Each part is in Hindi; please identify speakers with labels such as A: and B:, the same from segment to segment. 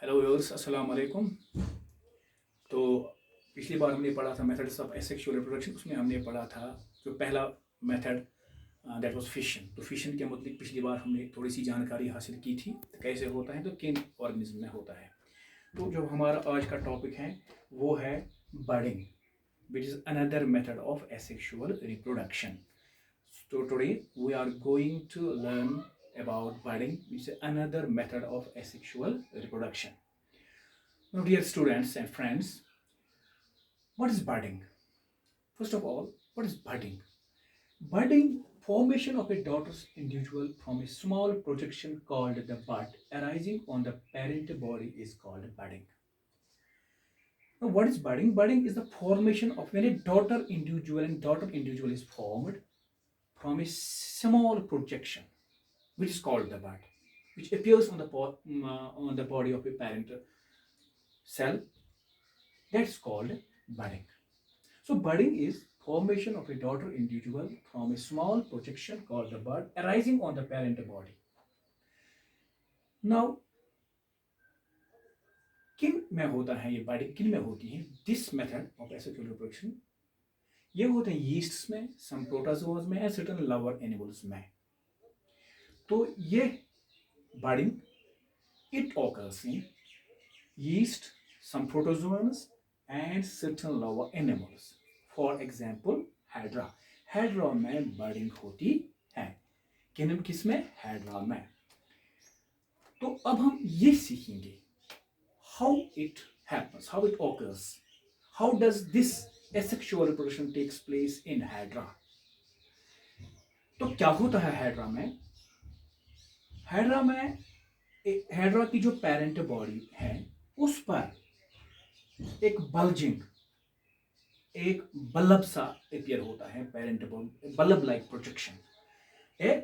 A: हेलो व्यूअर्स, अस्सलाम वालेकुम। तो पिछली बार हमने पढ़ा था मेथड्स ऑफ एसेक्सुअल रिप्रोडक्शन। उसमें हमने पढ़ा था जो पहला मेथड दैट वाज फिशन। तो फिशन के मतलब पिछली बार हमने थोड़ी सी जानकारी हासिल की थी, तो कैसे होता है, तो किन ऑर्गेनिज्म में होता है। तो जो हमारा आज का टॉपिक है वो है budding, which is another method of asexual reproduction. So today we are going to learn about budding, which is another method of asexual reproduction. Now, dear students and friends, what is budding? First of all, what is budding? Budding, formation of a daughter's individual from a small projection called the bud arising on the parent body is called budding. Now, what is budding? Budding is the formation of when a daughter individual and daughter individual is formed from a small projection, which is called the bud, which appears on the body of a parent cell. That's called budding. So budding is formation of a daughter individual from a small projection called the bud arising on the parent body. Now, किन में होता है ये budding, किन में होती है this method of asexual reproduction? ये होते हैं yeasts में, some protozoas में, and certain lower animals में. तो ये budding it occurs in yeast, some protozoans and certain lower animals. For example, hydra. hydra में budding होती है. किस में? hydra में. तो अब हम ये सीखेंगे how it happens, how it occurs, how does this asexual reproduction takes place in hydra. तो क्या होता है hydra में? hydra में hydra की जो पेरेंट बॉडी है उस पर एक बल्जिंग, एक बल्ब सा अपीयर होता है parent body, bulb like projection. A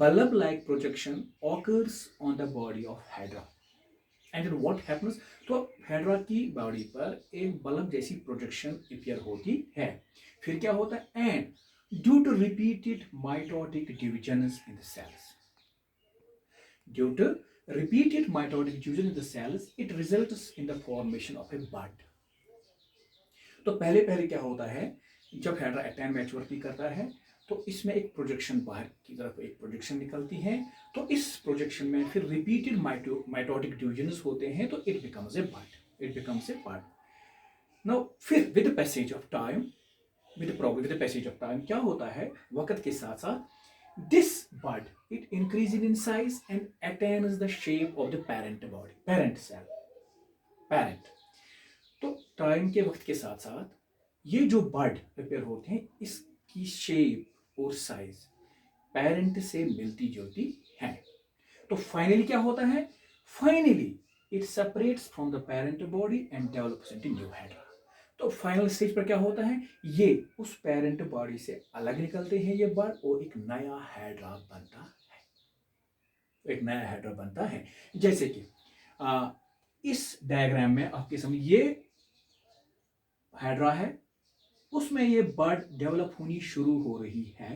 A: bulb-like projection occurs on the body of hydra. And then what happens? तो हाइड्रा की बॉडी पर एक बल्ब जैसी प्रोजेक्शन अपीयर होती है. फिर क्या होता है? And due to repeated mitotic divisions in the cells, due to repeated mitotic division in the cells, it results in the formation of a bud. तो पहले पहले क्या होता है, जब हाइड्रा एक्टाइन मैच्योरिटी करता है तो इसमें एक प्रोजेक्शन, बाहर की तरफ एक प्रोजेक्शन निकलती है. तो इस प्रोजेक्शन में फिर रिपीटेड माइटोटिक डिविजन्स होते हैं, तो it becomes a bud, it becomes a bud. Now फिर with passage of time, with passage of time क्या होता है, वक्त के साथ साथ this bud it increases in size and attains the shape of the parent body, parent cell, parent. तो टाइम के वक्त के साथ साथ ये जो बड प्रिपेयर होते हैं इसकी शेप और साइज पेरेंट से मिलती जुलती है. तो फाइनली क्या होता है, finally it separates from the parent body and develops into new hydra. तो फाइनल स्टेज पर क्या होता है, ये उस पेरेंट बॉडी से अलग निकलते हैं ये बड और एक नया हाइड्रा बनता है, एक नया हाइड्रा बनता है. जैसे कि इस डायग्राम में आपके सामने ये हाइड्रा है, उसमें ये बड डेवलप होनी शुरू हो रही है.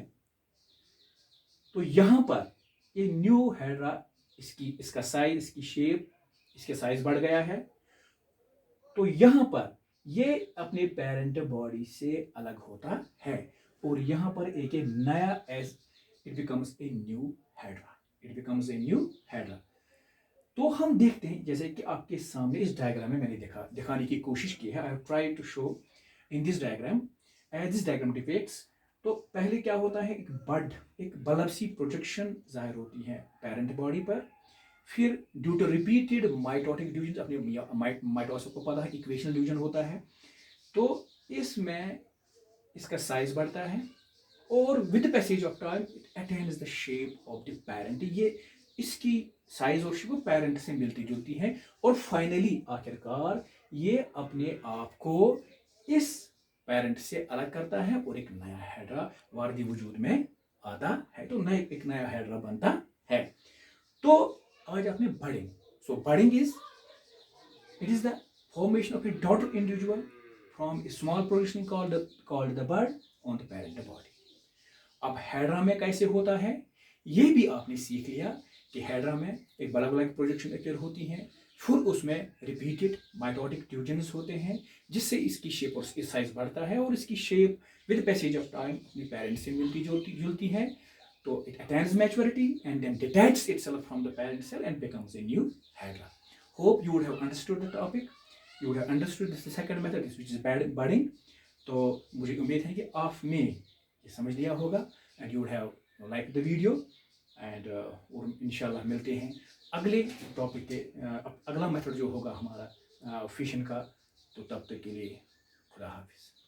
A: तो यहां पर ये न्यू हाइड्रा, इसका साइज, इसकी शेप, इसके साइज बढ़ गया है. तो यहां पर ये अपने पेरेंट बॉडी से अलग होता है और यहां पर एक नया, as it becomes a new hydra, it becomes a new hydra. तो हम देखते हैं, जैसे कि आपके सामने इस डायग्राम में मैंने दिखाने की कोशिश की है. I have tried to show in this diagram as this diagram depicts. तो पहले क्या होता है, एक बड, एक बल्ब सी प्रोजेक्शन जाहिर होती है पेरेंट बॉडी पर. फिर due to repeated mitotic division, अपने माइटोसिस को पता है इक्वेशनल डिवीजन होता है, तो इसमें इसका साइज बढ़ता है और with passage of time it attains the shape of the parent. ये इसकी साइज और शेप पेरेंट से मिलती जुलती है और फाइनली आखिरकार ये अपने आप को इस पेरेंट से अलग करता है और एक नया हाइड्रा वारदी वजूद में आता है. तो एक नया हाइड्रा बनता है. तो आज आपने budding. So budding is, it is the formation of a daughter individual from a small projection called the bud on the parent body. अब हाइड्रा में कैसे होता है ये भी आपने सीख लिया कि हाइड्रा में एक बल्ब लाइक प्रोजेक्शन अपीयर होती है, फिर उसमें रिपीटेड माइटोटिक ट्यूजन्स होते हैं, जिससे इसकी शेप और साइज बढ़ता है, और इसकी shape with passage of time अपने पेरेंट्स से मिलती जुलती है. तो it attains maturity and then detach itself from the parent cell and becomes a new hydra. Hope you would have understood the topic. You would have understood this second method, which is budding. तो मुझे उम्मीद है कि आपने ये समझ लिया होगा, and you would have liked the video. And और इंशाल्लाह मिलते हैं अगले टॉपिक के अगला मेथड जो होगा हमारा फिशन का. तो तब तक के लिए खुदा हाफिज़.